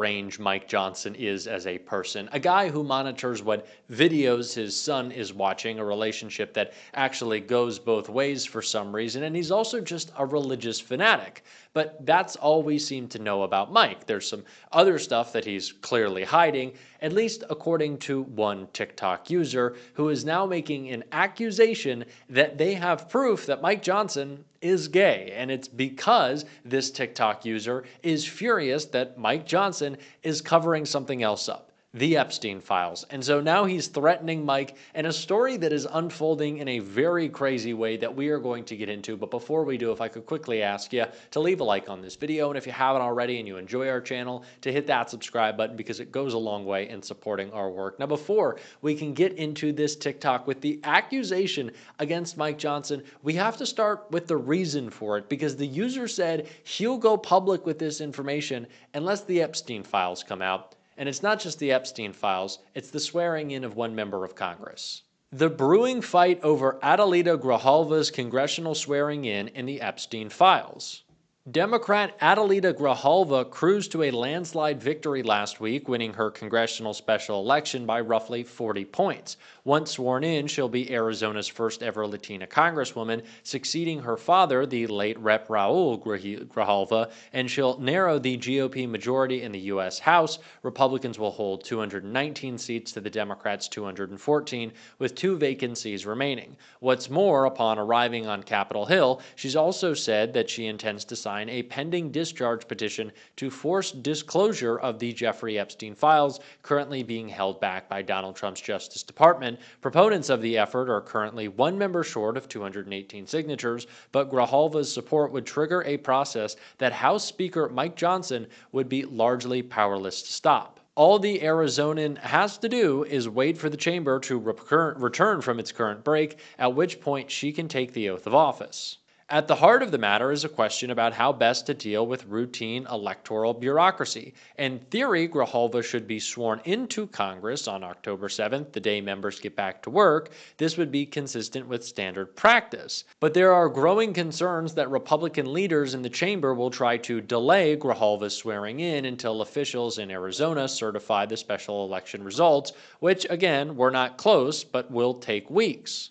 range Mike Johnson is as a person. A guy who monitors what videos his son is watching, a relationship that actually goes both ways for some reason, and he's also just a religious fanatic. But that's all we seem to know about Mike. There's some other stuff that he's clearly hiding, at least according to one TikTok user who is now making an accusation that they have proof that Mike Johnson is gay. And it's because this TikTok user is furious that Mike Johnson is covering something else up. The Epstein files. And so now he's threatening Mike in a story that is unfolding in a very crazy way that we are going to get into. But before we do, if I could quickly ask you to leave a like on this video, and if you haven't already and you enjoy our channel, to hit that subscribe button because it goes a long way in supporting our work. Now, before we can get into this TikTok with the accusation against Mike Johnson, we have to start with the reason for it, because the user said he'll go public with this information unless the Epstein files come out. And it's not just the Epstein files, it's the swearing in of one member of Congress. The brewing fight over Adelita Grijalva's congressional swearing in the Epstein files. Democrat Adelita Grijalva cruised to a landslide victory last week, winning her congressional special election by roughly 40 points. Once sworn in, she'll be Arizona's first ever Latina congresswoman, succeeding her father, the late Rep. Raul Grijalva, and she'll narrow the GOP majority in the U.S. House. Republicans will hold 219 seats to the Democrats' 214, with 2 vacancies remaining. What's more, upon arriving on Capitol Hill, she's also said that she intends to sign a pending discharge petition to force disclosure of the Jeffrey Epstein files currently being held back by Donald Trump's Justice Department. Proponents of the effort are currently 1 member short of 218 signatures, but Grijalva's support would trigger a process that House Speaker Mike Johnson would be largely powerless to stop. All the Arizonan has to do is wait for the chamber to return from its current break, at which point she can take the oath of office. At the heart of the matter is a question about how best to deal with routine electoral bureaucracy. In theory, Grijalva should be sworn into Congress on October 7th, the day members get back to work. This would be consistent with standard practice. But there are growing concerns that Republican leaders in the chamber will try to delay Grijalva's swearing in until officials in Arizona certify the special election results, which, again, were not close, but will take weeks.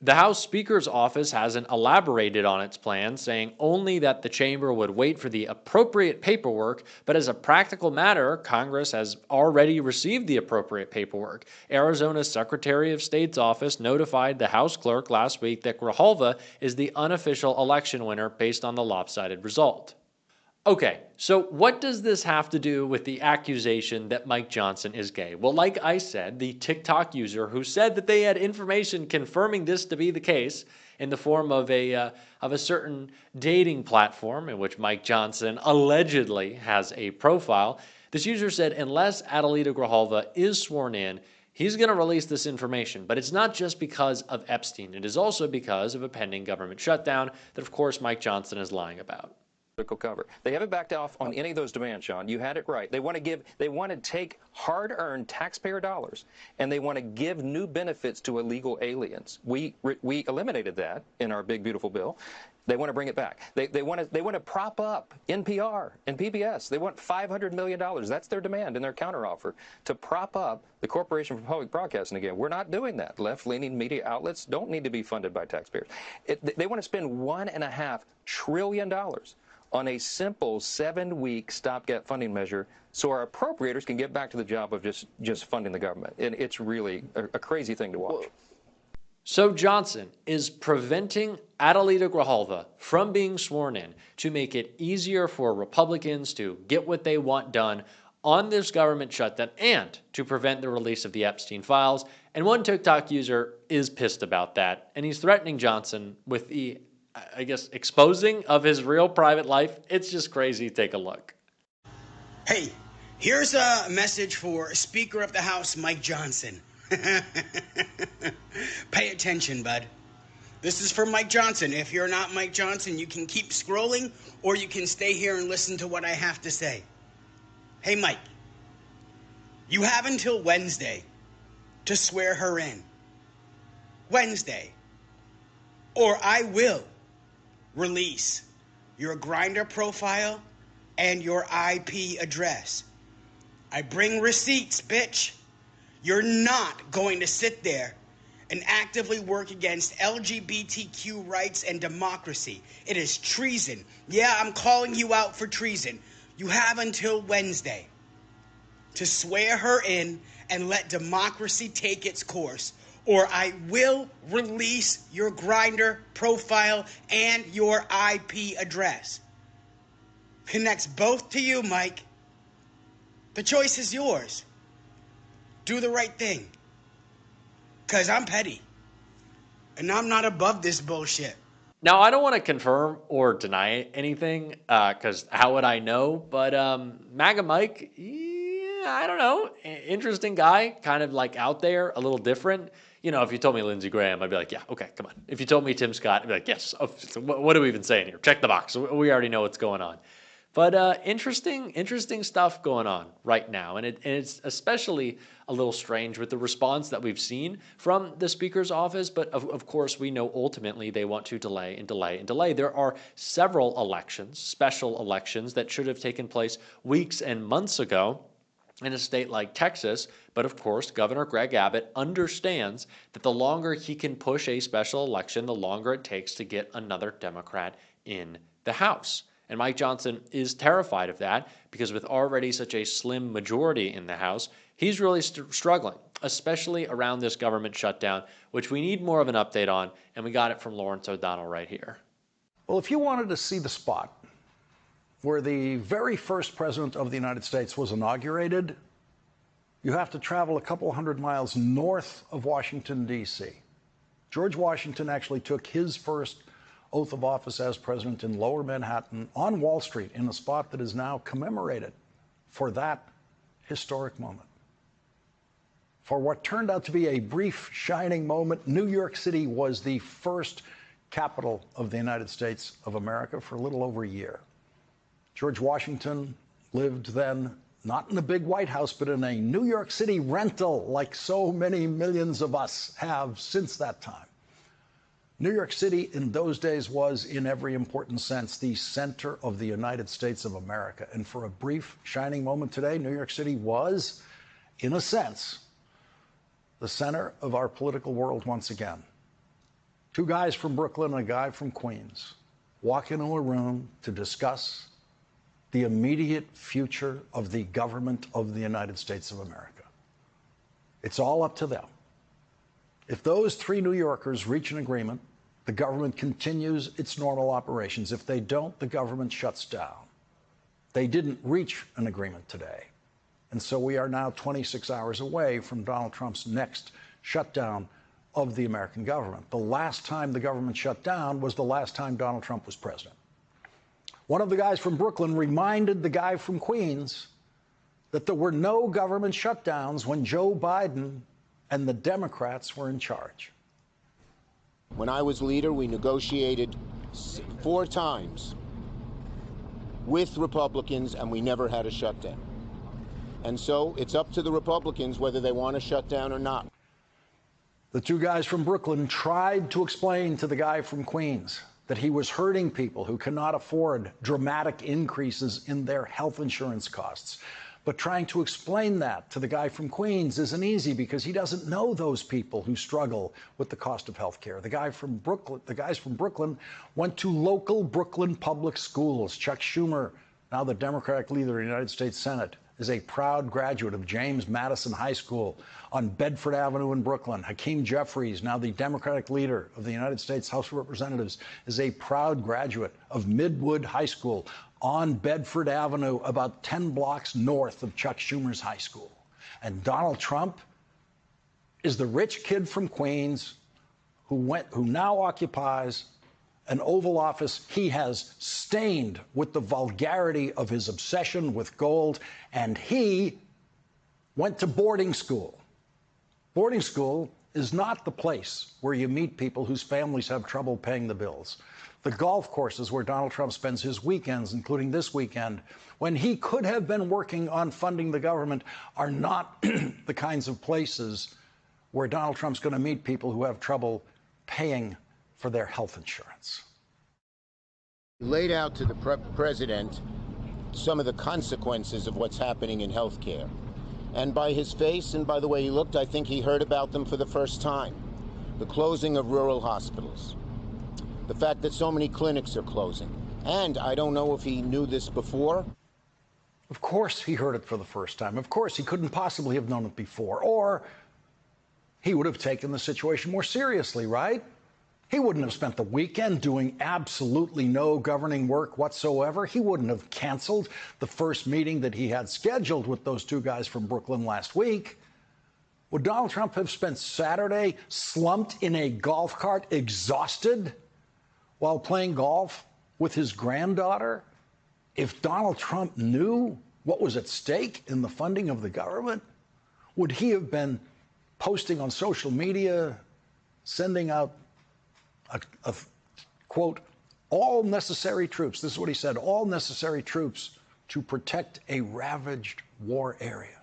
The House Speaker's office hasn't elaborated on its plan, saying only that the chamber would wait for the appropriate paperwork, but as a practical matter, Congress has already received the appropriate paperwork. Arizona's Secretary of State's office notified the House clerk last week that Grijalva is the unofficial election winner based on the lopsided result. Okay, so what does this have to do with the accusation that Mike Johnson is gay? Well, like I said, the TikTok user who said that they had information confirming this to be the case in the form of a certain dating platform in which Mike Johnson allegedly has a profile, this user said unless Adelita Grijalva is sworn in, he's going to release this information. But it's not just because of Epstein. It is also because of a pending government shutdown that, of course, Mike Johnson is lying about. Cover. They haven't backed off on any of those demands, Sean. You had it right. They want to take hard-earned taxpayer dollars and they want to give new benefits to illegal aliens. We eliminated that in our big beautiful bill. They want to bring it back. They want to prop up NPR and PBS. They want $500 million. That's their demand in their counteroffer, to prop up the Corporation for Public Broadcasting again. We're not doing that. Left-leaning media outlets don't need to be funded by taxpayers. They want to spend $1.5 trillion on a simple 7-week stopgap funding measure so our appropriators can get back to the job of just funding the government. And it's really a crazy thing to watch. So Johnson is preventing Adelita Grijalva from being sworn in to make it easier for Republicans to get what they want done on this government shutdown and to prevent the release of the Epstein files. And one TikTok user is pissed about that, and he's threatening Johnson with the, I guess, exposing of his real private life. It's just crazy. Take a look. Hey, here's a message for Speaker of the House, Mike Johnson. Pay attention, bud. This is for Mike Johnson. If you're not Mike Johnson, you can keep scrolling or you can stay here and listen to what I have to say. Hey, Mike, you have until Wednesday to swear her in. Wednesday. Or I will release your Grindr profile and your IP address. I bring receipts, bitch. You're not going to sit there and actively work against LGBTQ rights and democracy. It is treason. Yeah, I'm calling you out for treason. You have until Wednesday to swear her in and let democracy take its course, or I will release your Grindr profile and your IP address. Connects both to you, Mike. The choice is yours. Do the right thing. Because I'm petty. And I'm not above this bullshit. Now, I don't want to confirm or deny anything, because how would I know? But MAGA Mike, yeah, I don't know. Interesting guy, kind of like out there, a little different. You know, if you told me Lindsey Graham, I'd be like, yeah, okay, come on. If you told me Tim Scott, I'd be like, yes. Oh, so what are we even saying here? Check the box. We already know what's going on. But interesting stuff going on right now. And it's especially a little strange with the response that we've seen from the Speaker's office. But of course, we know ultimately they want to delay and delay and delay. There are several elections, special elections, that should have taken place weeks and months ago in a state like Texas. But of course, Governor Greg Abbott understands that the longer he can push a special election, the longer it takes to get another Democrat in the House. And Mike Johnson is terrified of that because with already such a slim majority in the House, he's really struggling, especially around this government shutdown, which we need more of an update on, and we got it from Lawrence O'Donnell right here. Well, if you wanted to see the spot where the very first president of the United States was inaugurated, you have to travel a couple hundred miles north of Washington, D.C. George Washington actually took his first oath of office as president in Lower Manhattan on Wall Street in a spot that is now commemorated for that historic moment. For what turned out to be a brief, shining moment, New York City was the first capital of the United States of America for a little over a year. George Washington lived then not in a big White House, but in a New York City rental like so many millions of us have since that time. New York City in those days was, in every important sense, the center of the United States of America. And for a brief, shining moment today, New York City was, in a sense, the center of our political world once again. Two guys from Brooklyn and a guy from Queens walk into a room to discuss the immediate future of the government of the United States of America. It's all up to them. If those three New Yorkers reach an agreement, the government continues its normal operations. If they don't, the government shuts down. They didn't reach an agreement today. And so we are now 26 hours away from Donald Trump's next shutdown of the American government. The last time the government shut down was the last time Donald Trump was president. One of the guys from Brooklyn reminded the guy from Queens that there were no government shutdowns when Joe Biden and the Democrats were in charge. When I was leader, we negotiated 4 times with Republicans, and we never had a shutdown. And so it's up to the Republicans whether they want to shut down or not. The two guys from Brooklyn tried to explain to the guy from Queens that he was hurting people who cannot afford dramatic increases in their health insurance costs. But trying to explain that to the guy from Queens isn't easy because he doesn't know those people who struggle with the cost of health care. The guys from Brooklyn went to local Brooklyn public schools. Chuck Schumer, now the Democratic leader of the United States Senate, is a proud graduate of James Madison High School on Bedford Avenue in Brooklyn. Hakeem Jeffries, now the Democratic leader of the United States House of Representatives, is a proud graduate of Midwood High School on Bedford Avenue, about 10 blocks north of Chuck Schumer's high school. And Donald Trump is the rich kid from Queens who now occupies an Oval Office he has stained with the vulgarity of his obsession with gold, and he went to boarding school. Boarding school is not the place where you meet people whose families have trouble paying the bills. The golf courses where Donald Trump spends his weekends, including this weekend, when he could have been working on funding the government, are not the kinds of places where Donald Trump's going to meet people who have trouble paying for their health insurance. He laid out to the president some of the consequences of what's happening in health care. And by his face and by the way he looked, I think he heard about them for the first time. The closing of rural hospitals. The fact that so many clinics are closing. And I don't know if he knew this before. Of course he heard it for the first time. Of course he couldn't possibly have known it before. Or he would have taken the situation more seriously, right? He wouldn't have spent the weekend doing absolutely no governing work whatsoever. He wouldn't have canceled the first meeting that he had scheduled with those two guys from Brooklyn last week. Would Donald Trump have spent Saturday slumped in a golf cart, exhausted, while playing golf with his granddaughter? If Donald Trump knew what was at stake in the funding of the government, would he have been posting on social media, sending out a quote, all necessary troops, this is what he said, all necessary troops to protect a ravaged war area?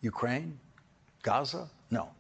Ukraine? Gaza? No.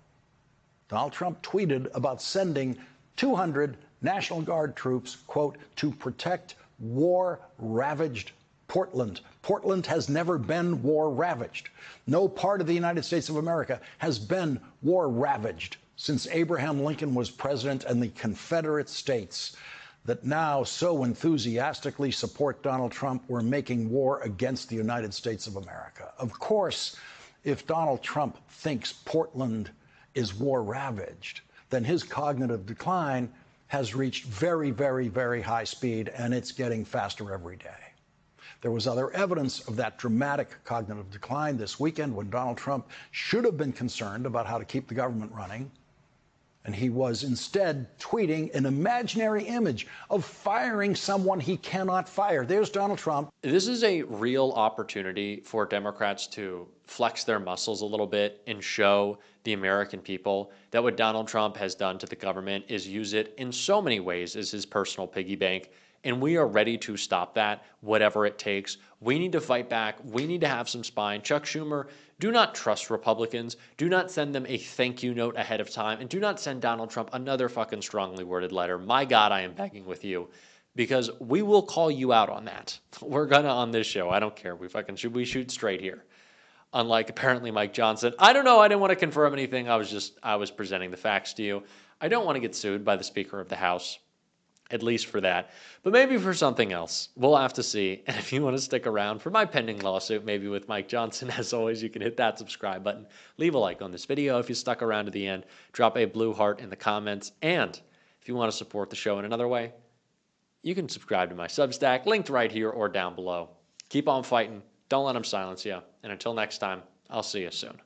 Donald Trump tweeted about sending 200 National Guard troops, quote, to protect war-ravaged Portland. Portland has never been war-ravaged. No part of the United States of America has been war-ravaged since Abraham Lincoln was president, and the Confederate States that now so enthusiastically support Donald Trump were making war against the United States of America. Of course, if Donald Trump thinks Portland is war-ravaged, then his cognitive decline has reached very, very, very high speed, and it's getting faster every day. There was other evidence of that dramatic cognitive decline this weekend when Donald Trump should have been concerned about how to keep the government running, and he was instead tweeting an imaginary image of firing someone he cannot fire. There's Donald Trump. This is a real opportunity for Democrats to flex their muscles a little bit and show the American people that what Donald Trump has done to the government is use it in so many ways as his personal piggy bank. And we are ready to stop that, whatever it takes. We need to fight back. We need to have some spine. Chuck Schumer, do not trust Republicans. Do not send them a thank you note ahead of time. And do not send Donald Trump another fucking strongly worded letter. My God, I am begging with you, because we will call you out on that. We're gonna on this show. I don't care. We shoot straight here. Unlike apparently Mike Johnson. I don't know. I didn't want to confirm anything. I was presenting the facts to you. I don't want to get sued by the Speaker of the House, at least for that, but maybe for something else. We'll have to see. And if you want to stick around for my pending lawsuit, maybe with Mike Johnson, as always, you can hit that subscribe button. Leave a like on this video if you stuck around to the end. Drop a blue heart in the comments. And if you want to support the show in another way, you can subscribe to my Substack, linked right here or down below. Keep on fighting. Don't let them silence you. And until next time, I'll see you soon.